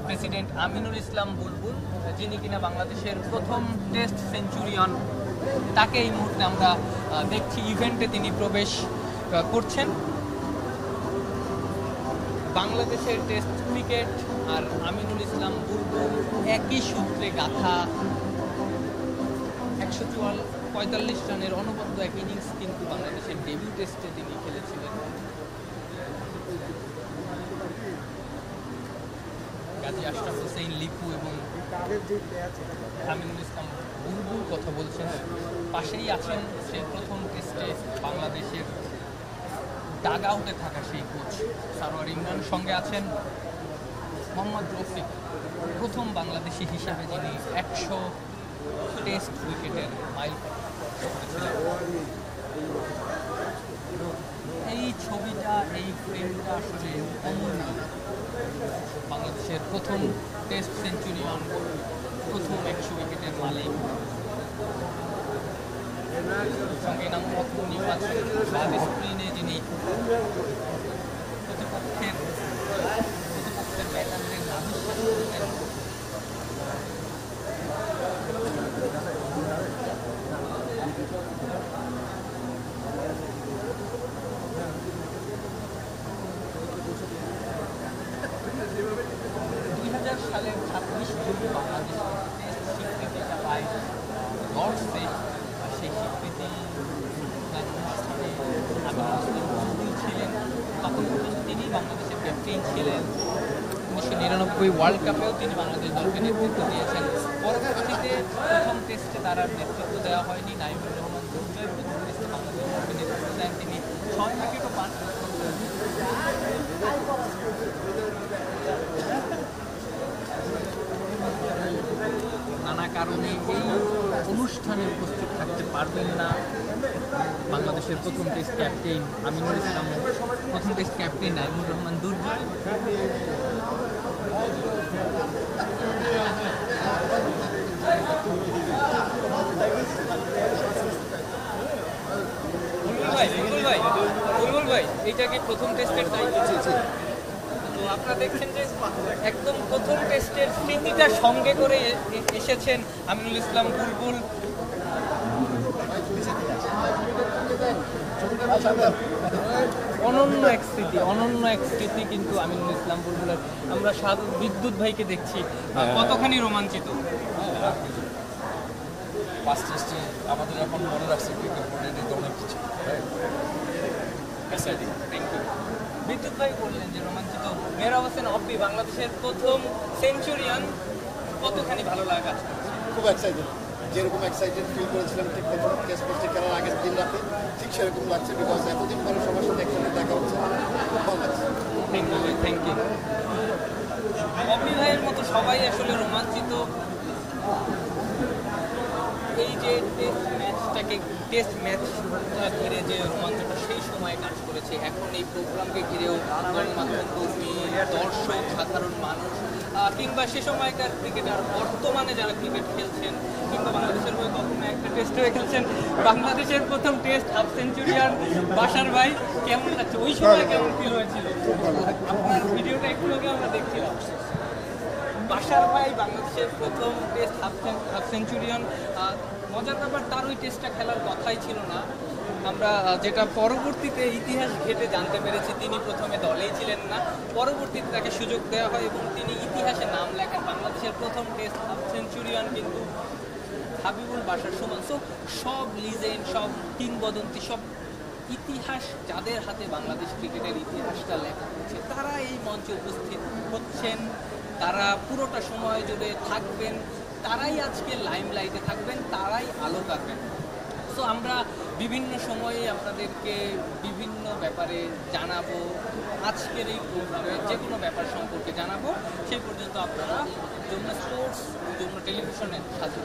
President Aminul Islam বুলবুল, যিনি কিনা বাংলাদেশের প্রথম টেস্ট সেঞ্চুরিয়ান, তাকে এই মুহূর্তে আমরা দেখছি ইভেন্টে তিনি প্রবেশ করছেন। বাংলাদেশের টেস্ট ক্রিকেট আর আমিনুল ইসলাম বুলবুল একই সূত্রে গাথা 145 রানের অনবদ্য এক ইনিংস কিন্তু বাংলাদেশের ডেবিউ টেস্টে তিনি খেলেছিলেন। গাজী আশরাফ হোসেন লিপু এবং আমিনুল ইসলাম বুলবুল কথা বলছেন। পাশেই আছেন সেই প্রথম টেস্টে বাংলাদেশের ডাগ আউটে থাকা সেই কোচ সারোয়ার ইমরান, সঙ্গে আছেন মোহাম্মদ রফিক, প্রথম বাংলাদেশি হিসাবে যিনি 100 টেস্ট উইকেটের মাইল করেছিলেন। এই ছবিটা, এই ফ্রেমটা আসলে অমূল্য। বাংলাদেশের প্রথম টেস্ট সেঞ্চুরিয়ান, প্রথম 100 উইকেটের মালিক, সঙ্গে নাম নিউ আছেন বাদ স্ক্রিনে, যিনি প্রতিপক্ষের ব্যাটারদের নাবিশ্বাস করতেন। সালের 26 জুন বাংলাদেশ টেস্ট স্বীকৃতিটা পায় লর্ডসে। সেই স্বীকৃতি অনুষ্ঠানে আমিনুল ইসলাম বুলবুল ছিলেন। তখন পর্যন্ত তিনি বাংলাদেশের ক্যাপ্টেন ছিলেন। 1999 ওয়ার্ল্ড কাপেও তিনি বাংলাদেশ দলকে নেতৃত্ব দিয়েছেন। পরবর্তীতে প্রথম টেস্টে তার আর নেতৃত্ব দেওয়া হয়নি। নাইমুর রহমান দুর্জয় প্রথম টেস্টে বাংলাদেশ দলকে নেতৃত্ব দেন, তিনি 6 উইকেটও পান। নানা কারণে এই অনুষ্ঠানে উপস্থিত থাকতে পারবেন না বাংলাদেশের প্রথম টেস্ট ক্যাপ্টেন আমিনুল ইসলাম, প্রথম টেস্ট ক্যাপ্টেন নাইমুর রহমান দুর্জয়। বুলবুল ভাই, এইটা কি প্রথম টেস্টের দায়িত্ব? আপনারা দেখছেন যে একদম প্রথম টেস্টের স্মৃতিটা সঙ্গে করে এসেছেন আমিনুল ইসলাম বুলবুল। অনন্য এক স্মৃতি কিন্তু আমিনুল ইসলাম বুলবুলের। আমরা সাধু বিদ্যুৎ ভাইকে দেখছি, কতখানি রোমাঞ্চিত? ফার্স্ট টেস্টে আমাদের এখন মনে রাখছে ক্রিকেট বোর্ডে অনেক কিছু। বিদ্যুৎ ভাই বললেন যে রোমাঞ্চিত। মেহরাব হোসেন অব্বি, বাংলাদেশের প্রথম সেঞ্চুরিয়ান, কতখানি ভালো লাগা? খুব এক্সাইটেড, যেরকম এক্সাইটেড ফিল করেছিলাম ঠিক প্রথম টেস্ট ম্যাচটি খেলার আগের দিন রাতে, ঠিক সেরকম লাগছে। বিকজ এতদিন পরে সবার সাথে একসাথে দেখা হচ্ছে, খুব ভালো লাগছে। Thank you. অব্বি ভাইয়ের মতো সবাই আসলে রোমাঞ্চিত। এই যে টেস্ট ম্যাচ ঘিরে যে রোমাঞ্চটা সেই সময় কাজ করেছে, এখন এই প্রোগ্রামকে ঘিরেও গণমাধ্যম কর্মী, দর্শক, সাধারণ মানুষ কিংবা সে সময়কার ক্রিকেটার, বর্তমানে যারা ক্রিকেট খেলছেন কিংবা বাংলাদেশের হয়ে কখনো একটা টেস্ট হয়ে খেলছেন, বাংলাদেশের প্রথম টেস্ট হাফ সেঞ্চুরিয়ান বাশার ভাই, কেমন লাগছে? ওই সময় কেমন ফিল হয়েছিল? আপনার ভিডিওটা একটু আগে আমরা দেখছিলাম। বাশার ভাই বাংলাদেশের প্রথম টেস্ট হাফ সেঞ্চুরিয়ান। মজার ব্যাপার, তার ওই টেস্টটা খেলার কথাই ছিল না। আমরা যেটা পরবর্তীতে ইতিহাস ঘেঁটে জানতে পেরেছি, তিনি প্রথমে দলেই ছিলেন না, পরবর্তীতে তাকে সুযোগ দেওয়া হয় এবং তিনি ইতিহাসে নাম লেখেন। বাংলাদেশের প্রথম টেস্ট হাফ সেঞ্চুরিয়ান কিন্তু হাবিবুল বাশার সমান। সো সব লিজেন্ড, সব কিংবদন্তি, সব ইতিহাস যাদের হাতে বাংলাদেশ ক্রিকেটের ইতিহাসটা লেখা হচ্ছে, তারা এই মঞ্চে উপস্থিত হচ্ছেন, তারা পুরোটা সময় জুড়ে থাকবেন, তারাই আজকে লাইমলাইটে থাকবেন, তারাই আলো কাটবেন। সো আমরা বিভিন্ন সময়ে আপনাদেরকে বিভিন্ন ব্যাপারে জানাবো, আজকের এই প্রোগ্রামে যে কোনো ব্যাপার সম্পর্কে জানাবো। সেই পর্যন্ত আপনারা যমুনা স্পোর্টস, যমুনা টেলিভিশনের সাথে